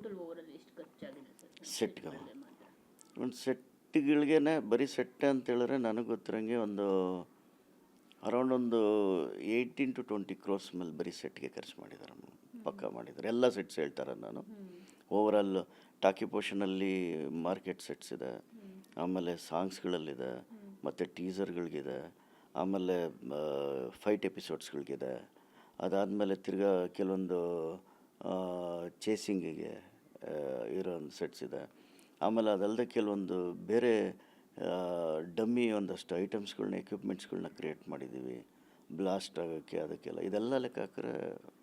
Total overall ಎಷ್ಟು ಖರ್ಚಾಗಿದೆ sir ಸೆಟ್ಗೆ ಮಾತ್ರ? ಒಂದು ಸೆಟ್ಗಳಿಗೆ ಬರೀ ಸೆಟ್ ಅಂತ ಹೇಳಿದ್ರೆ ನನಗೆ ಗೊತ್ತಿರೋಂಗೆ ಒಂದು ಅರೌಂಡ್ ಒಂದು 18 to 20 crores ಮೇಲೆ ಬರೀ ಸೆಟ್ಗೆ ಖರ್ಚು ಮಾಡಿದ್ದಾರೆ, ಪಕ್ಕ ಮಾಡಿದ್ದಾರೆ. ಎಲ್ಲ ಸೆಟ್ಸ್ ಹೇಳ್ತಾರೆ. ನಾನು ಓವರಾಲ್ ಟಾಕಿ ಪೋರ್ಷನಲ್ಲಿ ಮಾರ್ಕೆಟ್ ಸೆಟ್ಸ್ ಇದೆ, ಆಮೇಲೆ ಸಾಂಗ್ಸ್ಗಳಲ್ಲಿದೆ, ಮತ್ತು ಟೀಸರ್ಗಳಿಗಿದೆ, ಆಮೇಲೆ ಫೈಟ್ ಎಪಿಸೋಡ್ಸ್ಗಳಿಗಿದೆ. ಅದಾದಮೇಲೆ ತಿರ್ಗಾ ಕೆಲವೊಂದು ಚೇಸಿಂಗಿಗೆ ಇರೋ ಒಂದು ಸೆಟ್ಸ್ ಇದೆ. ಆಮೇಲೆ ಅದಲ್ಲದೆ ಕೆಲವೊಂದು ಬೇರೆ ಡಮ್ಮಿ ಒಂದಷ್ಟು ಐಟಮ್ಸ್ಗಳನ್ನ ಎಕ್ವಿಪ್ಮೆಂಟ್ಸ್ಗಳನ್ನ ಕ್ರಿಯೇಟ್ ಮಾಡಿದ್ದೀವಿ ಬ್ಲಾಸ್ಟ್ ಆಗೋಕ್ಕೆ, ಅದಕ್ಕೆಲ್ಲ. ಇದೆಲ್ಲ ಲೆಕ್ಕ ಹಾಕಿದ್ರೆ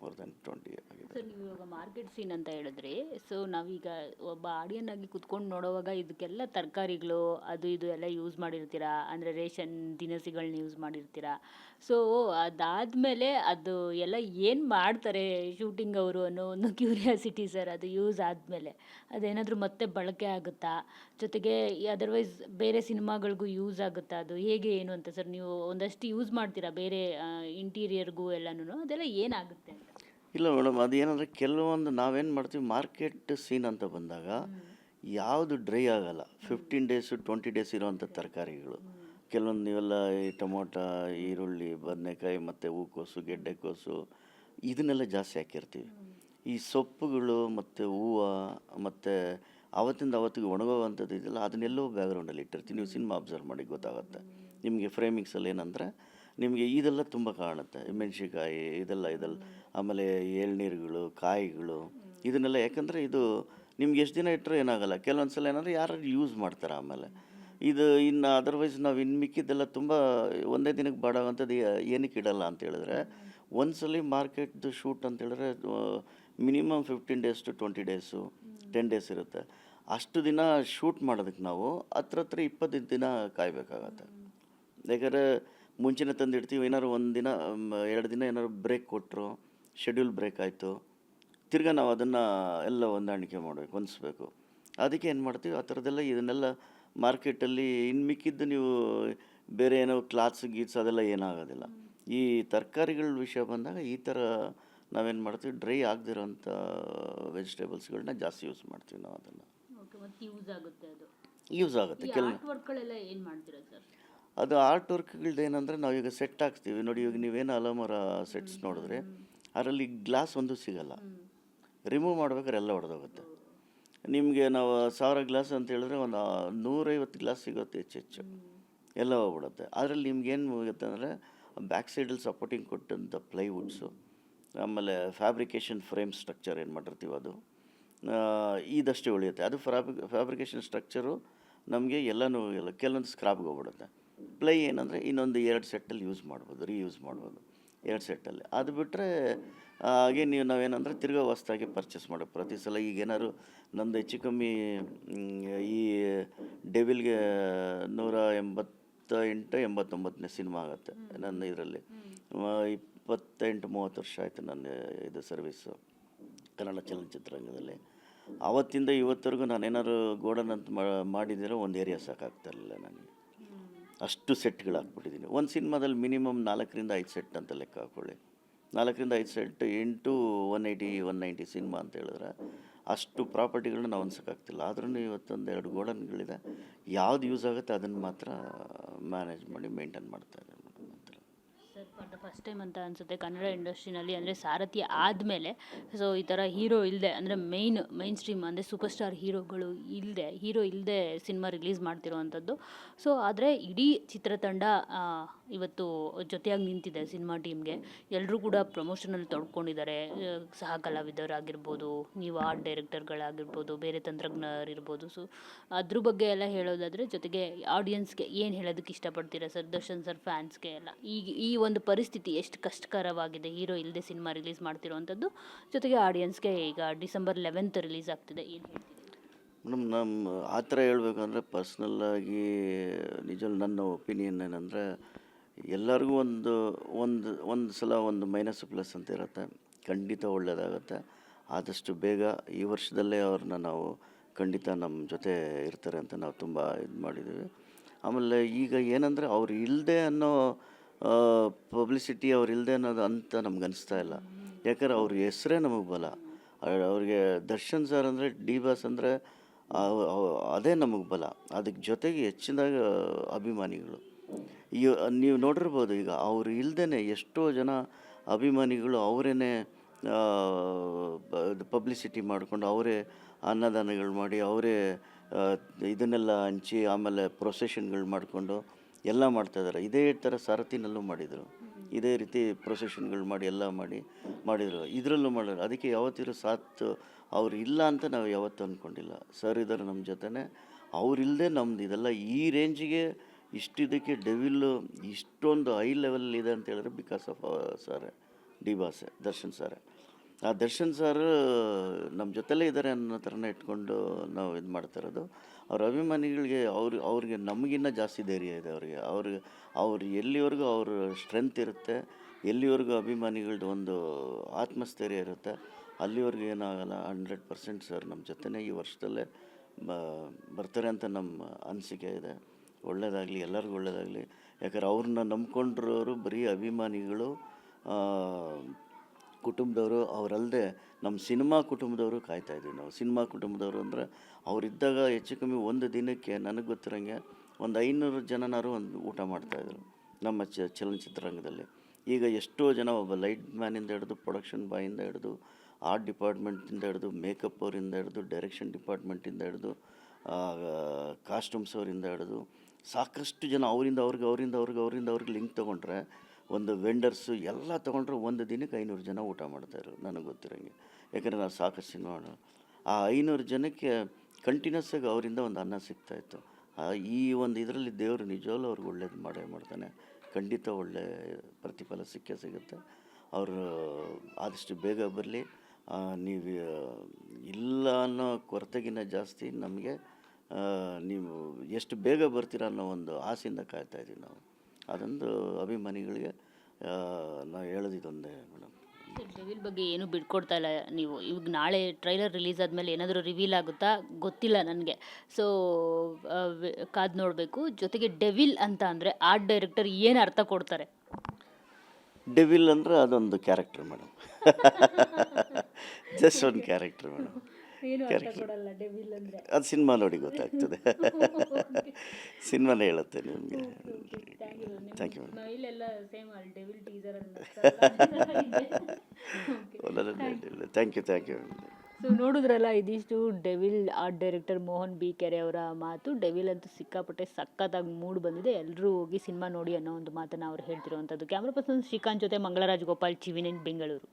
ಮೋರ್ ದೆನ್ 20 ಆಗಿದೆ. ಸರ್ ನೀವು ಇವಾಗ ಮಾರ್ಕೆಟ್ ಸೀನ್ ಅಂತ ಹೇಳಿದ್ರಿ, ಸೊ ನಾವೀಗ ಒಬ್ಬ ಆಡಿಯನ್ ಆಗಿ ಕುತ್ಕೊಂಡು ನೋಡೋವಾಗ ಇದಕ್ಕೆಲ್ಲ ತರಕಾರಿಗಳು ಅದು ಇದು ಎಲ್ಲ ಯೂಸ್ ಮಾಡಿರ್ತೀರಾ, ಅಂದರೆ ರೇಷನ್ ದಿನಸಿಗಳನ್ನ ಯೂಸ್ ಮಾಡಿರ್ತೀರಾ. ಸೊ ಅದಾದಮೇಲೆ ಅದು ಎಲ್ಲ ಏನು ಮಾಡ್ತಾರೆ ಶೂಟಿಂಗ್ ಅವರು ಅನ್ನೋ ಒಂದು ಕ್ಯೂರಿಯಾಸಿಟಿ ಸರ್. ಅದು ಯೂಸ್ ಆದಮೇಲೆ ಅದೇನಾದರೂ ಮತ್ತೆ ಬಳಕೆ ಆಗುತ್ತಾ, ಜೊತೆಗೆ ಅದರ್ವೈಸ್ ಬೇರೆ ಸಿನಿಮಾಗಳಿಗೂ ಯೂಸ್ ಆಗುತ್ತಾ, ಅದು ಹೇಗೆ ಏನು ಅಂತ ಸರ್? ನೀವು ಒಂದಷ್ಟು ಯೂಸ್ ಮಾಡ್ತೀರಾ ಬೇರೆ ಇಂಟೀರಿಯರ್ಗೂ ಎಲ್ಲನೂ, ಅದೆಲ್ಲ ಏನಾಗುತ್ತೆ ಅಂತ? ಇಲ್ಲ ಮೇಡಮ್, ಅದೇನಂದರೆ ಕೆಲವೊಂದು ನಾವೇನು ಮಾಡ್ತೀವಿ, ಮಾರ್ಕೆಟ್ ಸೀನ್ ಅಂತ ಬಂದಾಗ ಯಾವುದು ಡ್ರೈ ಆಗಲ್ಲ, 15 days 20 days ಇರೋವಂಥ ತರಕಾರಿಗಳು. ಕೆಲವೊಂದು ನೀವೆಲ್ಲ ಈ ಟೊಮೊಟೊ, ಈರುಳ್ಳಿ, ಬದನೆಕಾಯಿ ಮತ್ತು ಹೂಕೋಸು, ಗೆಡ್ಡೆಕೋಸು ಇದನ್ನೆಲ್ಲ ಜಾಸ್ತಿ ಹಾಕಿರ್ತೀವಿ. ಈ ಸೊಪ್ಪುಗಳು ಮತ್ತು ಹೂವು ಮತ್ತು ಆವತ್ತಿಂದ ಅವತ್ತಿಗೆ ಒಣಗೋವಂಥದ್ದು ಇದೆಲ್ಲ ಅದನ್ನೆಲ್ಲೋ ಬ್ಯಾಕ್ಗ್ರೌಂಡಲ್ಲಿ ಇಟ್ಟಿರ್ತೀವಿ. ನೀವು ಸಿನಿಮಾ ಅಬ್ಸರ್ವ್ ಮಾಡಿ ಗೊತ್ತಾಗುತ್ತೆ ನಿಮಗೆ. ಫ್ರೇಮಿಂಗ್ಸಲ್ಲಿ ಏನಂದರೆ ನಿಮಗೆ ಇದೆಲ್ಲ ತುಂಬ ಕಾಣುತ್ತೆ, ಮೆಣಸಿನ್ಕಾಯಿ ಇದೆಲ್ಲ. ಆಮೇಲೆ ಎಳ್ನೀರುಗಳು, ಕಾಯಿಗಳು ಇದನ್ನೆಲ್ಲ. ಯಾಕಂದರೆ ಇದು ನಿಮ್ಗೆ ಎಷ್ಟು ದಿನ ಇಟ್ಟರೂ ಏನಾಗಲ್ಲ. ಕೆಲವೊಂದು ಸಲ ಏನಂದರೆ ಯಾರು ಯೂಸ್ ಮಾಡ್ತಾರೆ. ಆಮೇಲೆ ಇದು ಇನ್ನು ಅದರ್ವೈಸ್ ನಾವು ಇನ್ನು ಮಿಕ್ಕಿದ್ದೆಲ್ಲ ತುಂಬ ಒಂದೇ ದಿನಕ್ಕೆ ಬಾಡೋವಂಥದ್ದು ಏನಕ್ಕೆ ಇಡಲ್ಲ ಅಂತ ಹೇಳಿದ್ರೆ, ಒಂದ್ಸಲ ಮಾರ್ಕೆಟ್ದು ಶೂಟ್ ಅಂತ ಹೇಳಿದ್ರೆ minimum 15 days to 20 days 10 days ಇರುತ್ತೆ. ಅಷ್ಟು ದಿನ ಶೂಟ್ ಮಾಡೋದಕ್ಕೆ ನಾವು ಹತ್ರ 20 ದಿನ ಕಾಯಬೇಕಾಗತ್ತೆ. ಯಾಕಂದರೆ ಮುಂಚೆನೇ ತಂದಿಡ್ತೀವಿ. ಏನಾದ್ರು 1 ದಿನ 2 ದಿನ ಏನಾದ್ರು ಬ್ರೇಕ್ ಕೊಟ್ಟರು, ಶೆಡ್ಯೂಲ್ ಬ್ರೇಕ್ ಆಯಿತು, ತಿರ್ಗಾ ನಾವು ಅದನ್ನು ಎಲ್ಲ ಹೊಂದಾಣಿಕೆ ಮಾಡಬೇಕು, ಹೊಂದಿಸ್ಬೇಕು. ಅದಕ್ಕೆ ಏನು ಮಾಡ್ತೀವಿ, ಆ ಥರದ್ದೆಲ್ಲ ಇದನ್ನೆಲ್ಲ ಮಾರ್ಕೆಟಲ್ಲಿ ಇನ್ನು ಮಿಕ್ಕಿದ್ದು ನೀವು ಬೇರೆ ಏನೋ ಕ್ಲಾತ್ಸ್ ಗೀತ್ಸ್ ಅದೆಲ್ಲ ಏನಾಗೋದಿಲ್ಲ. ಈ ತರಕಾರಿಗಳ ವಿಷಯ ಬಂದಾಗ ಈ ಥರ ನಾವೇನು ಮಾಡ್ತೀವಿ, ಡ್ರೈ ಆಗದಿರೋಂಥ ವೆಜಿಟೇಬಲ್ಸ್ಗಳನ್ನ ಜಾಸ್ತಿ ಯೂಸ್ ಮಾಡ್ತೀವಿ ನಾವು. ಅದನ್ನು ಯೂಸ್ ಆಗುತ್ತೆ, ಅದು ಯೂಸ್ ಆಗುತ್ತೆ. ವರ್ಕ್ಗಳೆಲ್ಲ ಏನು ಮಾಡ್ತೀರಾ ಸರ್? ಅದು ಆರ್ಟ್ ವರ್ಕ್ಗಳ್ದು ಏನಂದರೆ, ನಾವೀಗ ಸೆಟ್ ಹಾಕ್ತೀವಿ ನೋಡಿ. ಇವಾಗ ನೀವೇನು ಅಲಮರ ಸೆಟ್ಸ್ ನೋಡಿದ್ರೆ ಅದರಲ್ಲಿ ಗ್ಲಾಸ್ ಒಂದು ಸಿಗಲ್ಲ, ರಿಮೂವ್ ಮಾಡ್ಬೇಕಾದ್ರೆ ಎಲ್ಲ ಹೊಡೆದೋಗುತ್ತೆ. ನಿಮಗೆ ನಾವು 1000 ಗ್ಲಾಸ್ ಅಂತ ಹೇಳಿದ್ರೆ ಒಂದು 150 ಗ್ಲಾಸ್ ಸಿಗುತ್ತೆ ಹೆಚ್ಚು, ಎಲ್ಲ ಹೋಗ್ಬಿಡುತ್ತೆ. ಅದರಲ್ಲಿ ನಿಮ್ಗೇನು ಹೋಗುತ್ತೆ ಅಂದರೆ, ಬ್ಯಾಕ್ ಸೈಡಲ್ಲಿ ಸಪೋರ್ಟಿಂಗ್ ಕೊಟ್ಟಂಥ ಪ್ಲೈವುಡ್ಸು, ಆಮೇಲೆ ಫ್ಯಾಬ್ರಿಕೇಷನ್ ಫ್ರೇಮ್ ಸ್ಟ್ರಕ್ಚರ್ ಏನು ಮಾಡಿರ್ತೀವಿ ಅದು ಇದಷ್ಟೇ ಉಳಿಯುತ್ತೆ. ಅದು ಫ್ಯಾಬ್ರಿಕೇಷನ್ ಸ್ಟ್ರಕ್ಚರು ನಮಗೆ ಎಲ್ಲ ಕೆಲವೊಂದು ಸ್ಕ್ರಾಪ್ಗೆ ಹೋಗ್ಬಿಡುತ್ತೆ. ಪ್ಲೈ ಏನಂದರೆ ಇನ್ನೊಂದು 2 ಸೆಟ್ಟಲ್ಲಿ ಯೂಸ್ ಮಾಡ್ಬೋದು, ರೀಯೂಸ್ ಮಾಡ್ಬೋದು 2 ಸೆಟ್ಟಲ್ಲಿ. ಅದು ಬಿಟ್ಟರೆ ಹಾಗೆ ನಾವೇನಂದರೆ ತಿರ್ಗಾ ಹೊಸ್ದಾಗಿ ಪರ್ಚೇಸ್ ಮಾಡೋದು ಪ್ರತಿ ಸಲ. ಈಗೇನಾದ್ರು ನಮ್ಮದು ಹೆಚ್ಚು ಕಮ್ಮಿ ಈ ಡೆವಿಲ್ಗೆ 188-89ನೇ ಸಿನಿಮಾ ಆಗುತ್ತೆ ನನ್ನ ಇದರಲ್ಲಿ. 28-30 ವರ್ಷ ಆಯಿತು ನನ್ನ ಇದು ಸರ್ವೀಸು ಕನ್ನಡ ಚಲನಚಿತ್ರರಂಗದಲ್ಲಿ. ಆವತ್ತಿಂದ ಇವತ್ತರೆಗೂ ನಾನೇನಾದ್ರು ಗೋಡನ್ ಅಂತ ಮಾಡಿದ್ದೀರೋ ಒಂದು ಏರಿಯಾ ಸಾಕಾಗ್ತಾಯಿರಲಿಲ್ಲ ನನಗೆ. ಅಷ್ಟು ಸೆಟ್ಗಳು ಹಾಕ್ಬಿಟ್ಟಿದ್ದೀನಿ. ಒಂದು ಸಿನಿಮಾದಲ್ಲಿ ಮಿನಿಮಮ್ 4-5 ಸೆಟ್ ಅಂತ ಲೆಕ್ಕ ಹಾಕ್ಕೊಳ್ಳಿ. 4-5 ಸೆಟ್ ಇಂಟು 180-190 ಸಿನಿಮಾ ಅಂತ ಹೇಳಿದ್ರೆ ಅಷ್ಟು ಪ್ರಾಪರ್ಟಿಗಳನ್ನ ನಾವು ಹೊಂದ್ಸೋಕ್ಕಾಗ್ತಿಲ್ಲ. ಆದ್ರೂ ಇವತ್ತೊಂದು 2 ಗೋಡನ್ಗಳಿದೆ. ಯಾವ್ದು ಯೂಸ್ ಆಗುತ್ತೆ ಅದನ್ನು ಮಾತ್ರ ಮ್ಯಾನೇಜ್ ಮಾಡಿ ಮೇಂಟೈನ್ ಮಾಡ್ತಾಯಿದ್ದಾರೆ sir. For the first time ಅಂತ ಅನಿಸುತ್ತೆ ಕನ್ನಡ ಇಂಡಸ್ಟ್ರಿನಲ್ಲಿ, ಅಂದರೆ ಸಾರಥಿ ಆದಮೇಲೆ ಸೊ ಈ ಥರ ಹೀರೋ ಇಲ್ಲದೆ, ಅಂದರೆ ಮೈನ್ ಸ್ಟ್ರೀಮ್ ಅಂದರೆ ಸೂಪರ್ ಸ್ಟಾರ್ ಹೀರೋ ಇಲ್ಲದೆ ಸಿನಿಮಾ ರಿಲೀಸ್ ಮಾಡ್ತಿರೋವಂಥದ್ದು. ಸೊ ಆದರೆ ಇಡೀ ಚಿತ್ರತಂಡ ಇವತ್ತು ಜೊತೆಯಾಗಿ ನಿಂತಿದೆ ಸಿನಿಮಾ ಟೀಮ್ಗೆ. ಎಲ್ಲರೂ ಕೂಡ ಪ್ರಮೋಷನಲ್ಲಿ ತೊಡ್ಕೊಂಡಿದ್ದಾರೆ. ಸಹ ಕಲಾವಿದರಾಗಿರ್ಬೋದು, ನೀವು ಆರ್ಟ್ ಡೈರೆಕ್ಟರ್ಗಳಾಗಿರ್ಬೋದು, ಬೇರೆ ತಂತ್ರಜ್ಞರಿರ್ಬೋದು. ಸೊ ಅದ್ರ ಬಗ್ಗೆ ಎಲ್ಲ ಹೇಳೋದಾದರೆ, ಜೊತೆಗೆ ಆಡಿಯನ್ಸ್ಗೆ ಏನು ಹೇಳೋದಕ್ಕೆ ಇಷ್ಟಪಡ್ತೀರಾ ಸರ್, ದರ್ಶನ್ ಸರ್ ಫ್ಯಾನ್ಸ್ಗೆ ಎಲ್ಲ? ಈ ಒಂದು ಪರಿಸ್ಥಿತಿ ಎಷ್ಟು ಕಷ್ಟಕರವಾಗಿದೆ ಹೀರೋ ಇಲ್ಲದೆ ಸಿನಿಮಾ ರಿಲೀಸ್ ಮಾಡ್ತಿರೋವಂಥದ್ದು, ಜೊತೆಗೆ ಆಡಿಯನ್ಸ್ಗೆ ಈಗ December 11th ರಿಲೀಸ್ ಆಗ್ತಿದೆ, ಏನು ಹೇಳ್ತೀವಿ ಮೇಡಮ್? ನಮ್ಮ ಆ ಥರ ಹೇಳ್ಬೇಕಂದ್ರೆ ಪರ್ಸ್ನಲ್ಲಾಗಿ ನಿಜವೂ ನನ್ನ ಒಪಿನಿಯನ್ ಏನಂದರೆ, ಎಲ್ಲರಿಗೂ ಒಂದು ಸಲ ಒಂದು ಮೈನಸ್ ಪ್ಲಸ್ ಅಂತ ಇರುತ್ತೆ. ಖಂಡಿತ ಒಳ್ಳೆಯದಾಗುತ್ತೆ. ಆದಷ್ಟು ಬೇಗ ಈ ವರ್ಷದಲ್ಲೇ ಅವ್ರನ್ನ ನಾವು ಖಂಡಿತ ನಮ್ಮ ಜೊತೆ ಇರ್ತಾರೆ ಅಂತ ನಾವು ತುಂಬ ಇದು ಮಾಡಿದ್ದೀವಿ. ಆಮೇಲೆ ಈಗ ಏನಂದರೆ ಅವ್ರು ಇಲ್ಲದೆ ಅನ್ನೋ ಪಬ್ಲಿಸಿಟಿ, ಅವ್ರು ಇಲ್ಲದೆ ಅನ್ನೋದು ಅಂತ ನಮ್ಗೆ ಅನಿಸ್ತಾ ಇಲ್ಲ. ಯಾಕಂದ್ರೆ ಅವ್ರ ಹೆಸರೇ ನಮಗೆ ಬಲ. ಅವ್ರಿಗೆ ದರ್ಶನ್ ಸರ್ ಅಂದರೆ ಡಿ ಬಾಸ್ ಅಂದರೆ ಅದೇ ನಮಗೆ ಬಲ. ಅದಕ್ಕೆ ಜೊತೆಗೆ ಹೆಚ್ಚಿನಾಗ ಅಭಿಮಾನಿಗಳು. ಈ ನೀವು ನೋಡಿರ್ಬೋದು, ಈಗ ಅವ್ರು ಇಲ್ದೇ ಎಷ್ಟೋ ಜನ ಅಭಿಮಾನಿಗಳು ಅವರೇನೆ ಪಬ್ಲಿಸಿಟಿ ಮಾಡಿಕೊಂಡು ಅವರೇ ಅನ್ನದಾನಗಳು ಮಾಡಿ ಅವರೇ ಇದನ್ನೆಲ್ಲ ಹಂಚಿ ಆಮೇಲೆ ಪ್ರೊಸೆಷನ್ಗಳು ಮಾಡಿಕೊಂಡು ಎಲ್ಲ ಮಾಡ್ತಾಯಿದ್ದಾರೆ. ಇದೇ ಥರ ಸಾರಥಿನಲ್ಲೂ ಮಾಡಿದರು, ಇದೇ ರೀತಿ ಪ್ರೊಸೆಷನ್ಗಳು ಮಾಡಿ ಎಲ್ಲ ಮಾಡಿದರು, ಇದರಲ್ಲೂ ಮಾಡಿದ್ರು. ಅದಕ್ಕೆ ಯಾವತ್ತಿರೋ ಸಾಥ್ ಅವ್ರು ಇಲ್ಲ ಅಂತ ನಾವು ಯಾವತ್ತೂ ಅಂದ್ಕೊಂಡಿಲ್ಲ. ಸರ್ ಇದ್ದಾರೆ ನಮ್ಮ ಜೊತೆನೇ, ಅವರಿಲ್ಲದೆ ನಮ್ದು ಇದೆಲ್ಲ ಈ ರೇಂಜಿಗೆ ಇಷ್ಟಿದಕ್ಕೆ ಡೆವಿಲ್ಲು ಇಷ್ಟೊಂದು ಹೈ ಲೆವೆಲ್ ಇದೆ ಅಂತ ಹೇಳಿದ್ರೆ because of sir D boss Darshan sir. ಆ ದರ್ಶನ್ ಸರ್ ನಮ್ಮ ಜೊತೆಲೇ ಇದ್ದಾರೆ ಅನ್ನೋ ಥರನೇ ಇಟ್ಕೊಂಡು ನಾವು ಇದು ಮಾಡ್ತಾಯಿರೋದು. ಅವ್ರ ಅಭಿಮಾನಿಗಳಿಗೆ ಅವ್ರಿಗೆ ನಮಗಿನ್ನ ಜಾಸ್ತಿ ಧೈರ್ಯ ಇದೆ. ಅವ್ರು ಎಲ್ಲಿವರೆಗೂ ಅವ್ರ ಸ್ಟ್ರೆಂತ್ ಇರುತ್ತೆ, ಎಲ್ಲಿವರೆಗೂ ಅಭಿಮಾನಿಗಳ್ದು ಒಂದು ಆತ್ಮಸ್ಥೈರ್ಯ ಇರುತ್ತೆ, ಅಲ್ಲಿವರೆಗೂ ಏನಾಗಲ್ಲ. 100% ಸರ್ ನಮ್ಮ ಜೊತೆನೇ ಈ ವರ್ಷದಲ್ಲೇ ಬರ್ತಾರೆ ಅಂತ ನಮ್ಮ ಅನಿಸಿಕೆ ಇದೆ. ಒಳ್ಳೆಯದಾಗಲಿ, ಎಲ್ಲರಿಗೂ ಒಳ್ಳೆಯದಾಗಲಿ. ಯಾಕಂದ್ರೆ ಅವ್ರನ್ನ ನಂಬ್ಕೊಂಡಿರೋರು ಬರೀ ಅಭಿಮಾನಿಗಳು, ಕುಟುಂಬದವರು. ಅವರಲ್ಲದೆ ನಮ್ಮ ಸಿನಿಮಾ ಕುಟುಂಬದವರು ಕಾಯ್ತಾಯಿದ್ದೀವಿ ನಾವು. ಸಿನಿಮಾ ಕುಟುಂಬದವರು ಅಂದರೆ ಅವರಿದ್ದಾಗ ಹೆಚ್ಚು ಕಮ್ಮಿ ಒಂದು ದಿನಕ್ಕೆ ನನಗೆ ಗೊತ್ತಿರೋಂಗೆ ಒಂದು 500 ಜನನಾರು ಒಂದು ಊಟ ಮಾಡ್ತಾಯಿದ್ರು ನಮ್ಮ ಚಲನಚಿತ್ರರಂಗದಲ್ಲಿ. ಈಗ ಎಷ್ಟೋ ಜನ, ಒಬ್ಬ ಲೈಟ್ ಮ್ಯಾನಿಂದ ಹಿಡಿದು, ಪ್ರೊಡಕ್ಷನ್ ಬಾಯಿಂದ ಹಿಡಿದು, ಆರ್ಟ್ ಡಿಪಾರ್ಟ್ಮೆಂಟಿಂದ ಹಿಡಿದು, ಮೇಕಪ್ ಅವರಿಂದ ಹಿಡಿದು, ಡೈರೆಕ್ಷನ್ ಡಿಪಾರ್ಟ್ಮೆಂಟಿಂದ ಹಿಡಿದು, ಕಾಸ್ಟ್ಯೂಮ್ಸ್ ಅವರಿಂದ ಹಿಡಿದು ಸಾಕಷ್ಟು ಜನ ಅವ್ರಿಗೆ ಲಿಂಕ್ ತೊಗೊಂಡ್ರೆ, ಒಂದು ವೆಂಡರ್ಸು ಎಲ್ಲ ತೊಗೊಂಡ್ರೆ ಒಂದು ದಿನಕ್ಕೆ 500 ಜನ ಊಟ ಮಾಡ್ತಾಯಿದ್ರು ನನಗೆ ಗೊತ್ತಿರೋಂಗೆ. ಯಾಕಂದರೆ ನಾವು ಸಾಕಷ್ಟು ಸಿನಿಮಾ ಆ 500 ಜನಕ್ಕೆ ಕಂಟಿನ್ಯೂಸ್ ಆಗಿ ಅವರಿಂದ ಒಂದು ಅನ್ನ ಸಿಗ್ತಾಯಿತ್ತು. ಈ ಒಂದು ಇದರಲ್ಲಿ ದೇವರು ನಿಜವಾಗ್ಲೂ ಅವ್ರಿಗೆ ಒಳ್ಳೇದು ಮಾಡ್ತಾನೆ. ಖಂಡಿತ ಒಳ್ಳೆ ಪ್ರತಿಫಲ ಸಿಗುತ್ತೆ. ಅವರು ಆದಷ್ಟು ಬೇಗ ಬರಲಿ. ನೀವು ಇಲ್ಲ ಅನ್ನೋ ಕೊರತೆಗಿನ್ನ ಜಾಸ್ತಿ ನಮಗೆ ನೀವು ಎಷ್ಟು ಬೇಗ ಬರ್ತೀರ ಅನ್ನೋ ಒಂದು ಆಸೆಯಿಂದ ಕಾಯ್ತಾಯಿದ್ದೀವಿ ನಾವು. ಅದೊಂದು ಅಭಿಮಾನಿಗಳಿಗೆ ನಾವು ಹೇಳೋದಿದೊಂದೇ ಮೇಡಮ್. ಡೆವಿಲ್ ಬಗ್ಗೆ ಏನು ಬಿಟ್ಕೊಡ್ತಾ ಇಲ್ಲ ನೀವು. ಇವಾಗ ನಾಳೆ ಟ್ರೈಲರ್ ರಿಲೀಸ್ ಆದಮೇಲೆ ಏನಾದರೂ ರಿವೀಲ್ ಆಗುತ್ತಾ ಗೊತ್ತಿಲ್ಲ ನನಗೆ. ಸೊ ಕಾದು ನೋಡಬೇಕು. ಜೊತೆಗೆ ಡೆವಿಲ್ ಅಂತ ಅಂದರೆ ಆರ್ಟ್ ಡೈರೆಕ್ಟರ್ ಏನು ಅರ್ಥ ಕೊಡ್ತಾರೆ? ಡೆವಿಲ್ ಅಂದರೆ ಅದೊಂದು ಕ್ಯಾರೆಕ್ಟರ್ ಮೇಡಮ್. ಜಸ್ಟ್ ಒಂದು ಕ್ಯಾರೆಕ್ಟರ್ ಮೇಡಮ್. ಅದು ಸಿನಿಮಾ ನೋಡಿ ಗೊತ್ತಾಗ್ತದೆ. ಸಿನಿಮಾನೇ ಹೇಳುತ್ತೆ ನಿಮಗೆ. Thank you madam. Thank you. So ನೋಡಿದ್ರಲ್ಲ, ಇದಿಷ್ಟು devil art director Mohan B Kere ಅವರ ಮಾತು. ಡೆವಿಲ್ ಅಂತೂ ಸಿಕ್ಕಾಪಟ್ಟೆ ಸಖತ್ತಾಗಿ ಮೂಡ್ ಬಂದಿದೆ. ಎಲ್ಲರೂ ಹೋಗಿ ಸಿನಿಮಾ ನೋಡಿ ಅನ್ನೋ ಒಂದು ಮಾತನ್ನು ಅವ್ರು ಹೇಳ್ತಿರುವಂಥದ್ದು. ಕ್ಯಾಮ್ರಾ ಪರ್ಸನ್ ಶ್ರೀಕಾಂತ್ ಜೊತೆ ಮಂಗಳರಾಜ್ ಗೋಪಾಲ್, TV9 ಬೆಂಗಳೂರು.